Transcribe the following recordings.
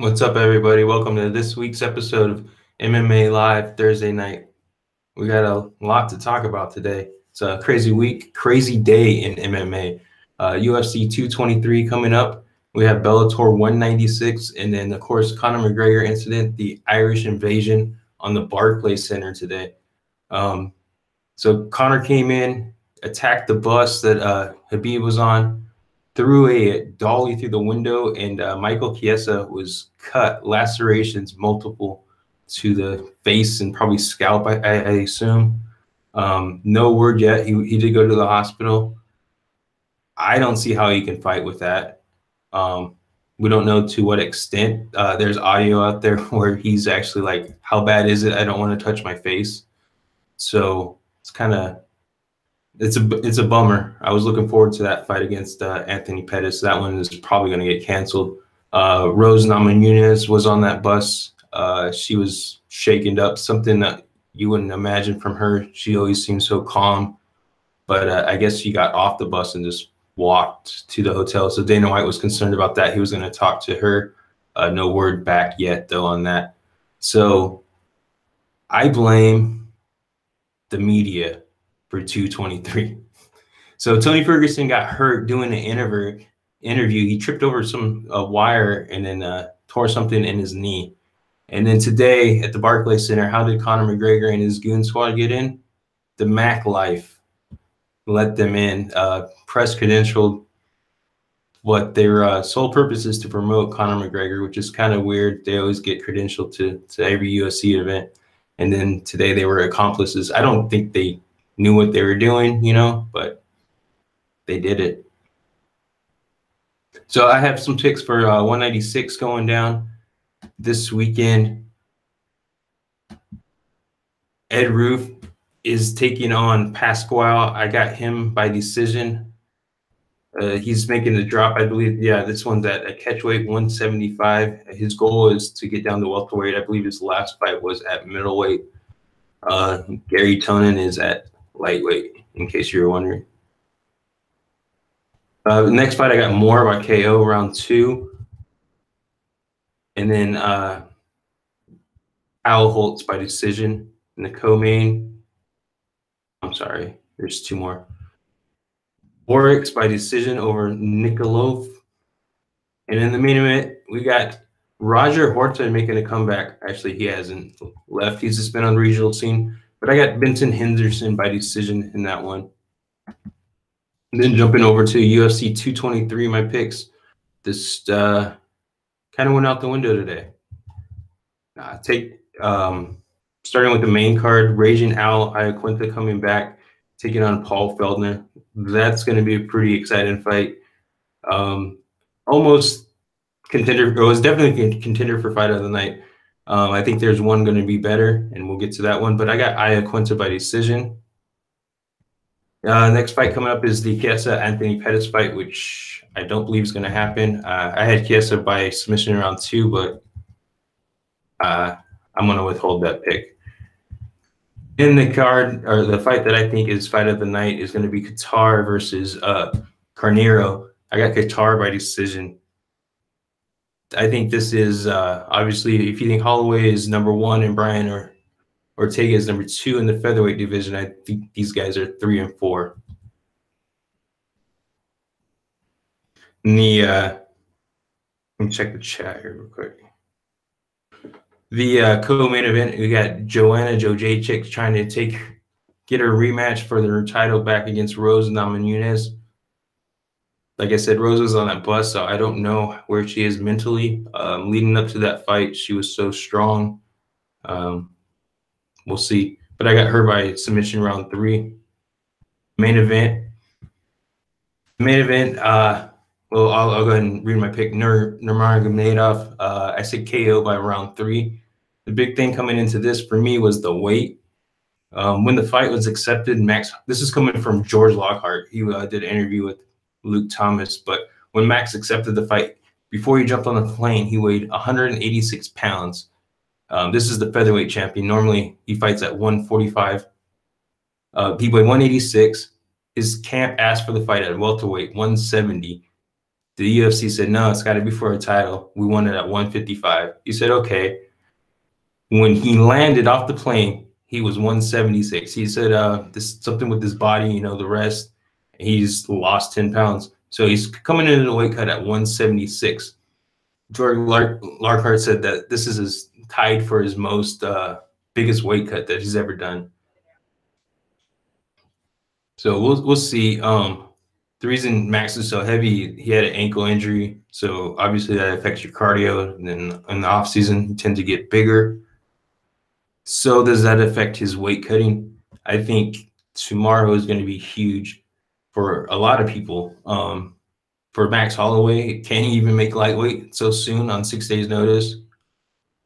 What's up, everybody? Welcome to this week's episode of MMA Live Thursday night. We got a lot to talk about today. It's a crazy week, crazy day in MMA. UFC 223 coming up. We have Bellator 196, and then, of course, Conor McGregor incident, the Irish invasion on the Barclays Center today. So Conor came in, attacked the bus that Khabib was on, threw a dolly through the window, and Michael Chiesa was cut, lacerations multiple to the face and probably scalp, I assume. No word yet. He did go to the hospital. I don't see how he can fight with that. We don't know to what extent. There's audio out there where he's actually like, how bad is it? I don't want to touch my face. So it's kind of, it's a bummer. I was looking forward to that fight against Anthony Pettis. That one is probably going to get canceled. Rose Namajunas was on that bus. She was shaken up, something that you wouldn't imagine from her. She always seems so calm. But I guess she got off the bus and just walked to the hotel. So Dana White was concerned about that. He was going to talk to her. No word back yet, though, on that. So I blame the media for 223. So Tony Ferguson got hurt doing an interview. He tripped over some wire and then tore something in his knee. And then today at the Barclays Center, how did Conor McGregor and his goon squad get in? The Mac Life let them in, press credentialed. What their sole purpose is to promote Conor McGregor, which is kind of weird. They always get credentialed to every UFC event. And then today they were accomplices. I don't think they knew what they were doing, but they did it. So I have some picks for 196 going down this weekend. Ed Roof is taking on Pasquale. I got him by decision. He's making the drop, I believe. Yeah, this one's at a catchweight 175. His goal is to get down to welterweight. I believe his last fight was at middleweight. Gary Tonin is at lightweight, in case you were wondering. The next fight, I got Moore by KO, round 2. And then Al Holtz by decision in the co-main. I'm sorry, there's 2 more. Oryx by decision over Nikolov. And in the main event, we got Roger Horta making a comeback. Actually, he hasn't left. He's just been on the regional scene. But I got Benson Henderson by decision in that one. And then jumping over to UFC 223, my picks. This kind of went out the window today. Starting with the main card, Raging Al Iaquinta coming back, taking on Paul Feldner. That's going to be a pretty exciting fight. Almost contender. It was definitely a contender for fight of the night. I think there's one going to be better, and we'll get to that one. But I got Iaquinta by decision. Next fight coming up is the Chiesa Anthony Pettis fight, which I don't believe is going to happen. I had Chiesa by submission in round 2, but I'm going to withhold that pick. In the card, or the fight that I think is fight of the night, is going to be Qatar versus Carneiro. I got Qatar by decision. I think this is obviously, if you think Holloway is number 1 and Brian Ortega is number 2 in the featherweight division, I think these guys are 3 and 4. In the let me check the chat here real quick. The co-main event, we got Joanna Jędrzejczyk trying to get her rematch for their title back against Rose Namajunas. Like I said, Rose was on that bus, so I don't know where she is mentally. Leading up to that fight, she was so strong. We'll see. But I got her by submission round 3. Main event. Well, I'll go ahead and read my pick. Nurmagomedov. I said KO by round 3. The big thing coming into this for me was the weight. When the fight was accepted, Max, this is coming from George Lockhart. He did an interview with Luke Thomas. But when Max accepted the fight, before he jumped on the plane, he weighed 186 pounds. This is the featherweight champion. Normally, he fights at 145. He weighed 186. His camp asked for the fight at welterweight, 170. The UFC said, no, it's got to be for a title. We want it at 155. He said, okay. When he landed off the plane, he was 176. He said, this something with his body, you know, the rest. He's lost 10 pounds. So he's coming into the weight cut at 176. George Larkhart said that this is his tied for his most biggest weight cut that he's ever done. So we'll see. The reason Max is so heavy, he had an ankle injury, so obviously that affects your cardio. And then in the off season, you tend to get bigger. So does that affect his weight cutting? I think tomorrow is going to be huge for a lot of people. For Max Holloway, can he even make lightweight so soon on 6 days' notice?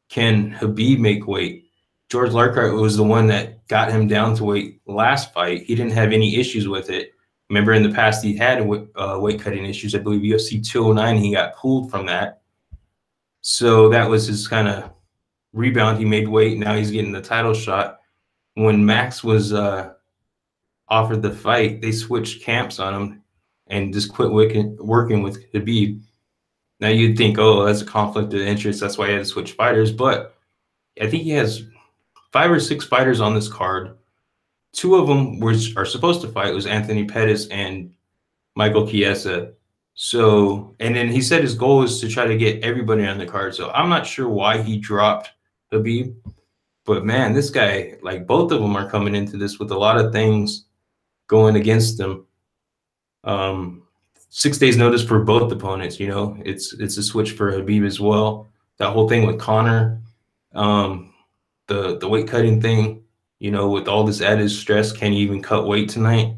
Can Khabib make weight? George Larkhart was the one that got him down to weight last fight. He didn't have any issues with it. Remember, in the past, he had weight cutting issues. I believe UFC 209, he got pulled from that. So that was his kind of rebound. He made weight. Now he's getting the title shot. When Max was offered the fight, they switched camps on him and just quit working with Khabib. Now you'd think, oh, that's a conflict of interest. That's why he had to switch fighters. But I think he has 5 or 6 fighters on this card. 2 of them are supposed to fight was Anthony Pettis and Michael Chiesa. So, and then he said his goal is to try to get everybody on the card. So I'm not sure why he dropped Khabib. But man, this guy, like both of them are coming into this with a lot of things going against them. 6 days notice for both opponents, you know, it's a switch for Khabib as well. That whole thing with Conor, the weight cutting thing, you know, with all this added stress, can you even cut weight tonight?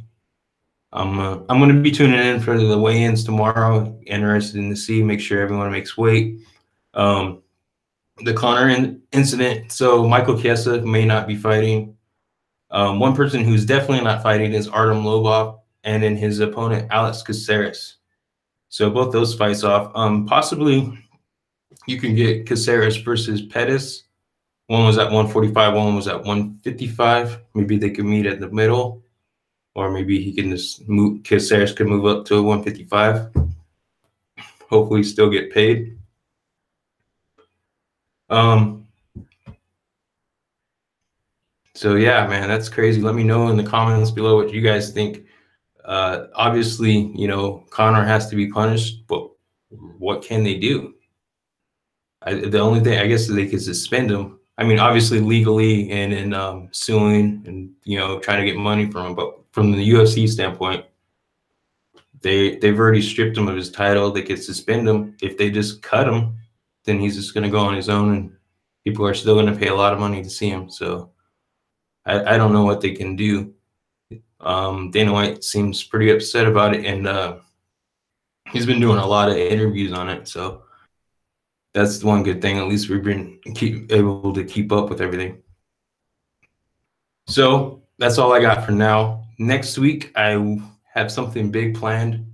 I'm going to be tuning in for the weigh-ins tomorrow. Interested in to see, make sure everyone makes weight. The Conor incident. So Michael Chiesa may not be fighting. One person who's definitely not fighting is Artem Lobov, and then his opponent Alex Caceres. So both those fights off. Possibly you can get Caceres versus Pettis. One was at 145, one was at 155. Maybe they could meet at the middle, or maybe he can just move. Caceres could move up to 155. Hopefully, still get paid. So yeah, man, that's crazy. Let me know in the comments below what you guys think. Obviously, you know, Conor has to be punished, but what can they do? The only thing, I guess, they could suspend him. I mean, obviously legally and in suing and, you know, trying to get money from him. But from the UFC standpoint, they've already stripped him of his title. They could suspend him. If they just cut him, then he's just going to go on his own, and people are still going to pay a lot of money to see him. So I don't know what they can do. Dana White seems pretty upset about it, and he's been doing a lot of interviews on it. So that's the one good thing. At least we've been able to keep up with everything. So that's all I got for now. Next week, I have something big planned.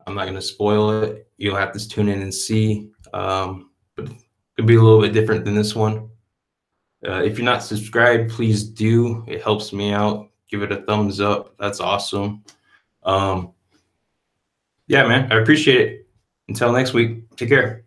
I'm not going to spoil it. You'll have to tune in and see. But it'll be a little bit different than this one. If you're not subscribed, please do. It helps me out. Give it a thumbs up. That's awesome. Yeah, man, I appreciate it. Until next week, take care.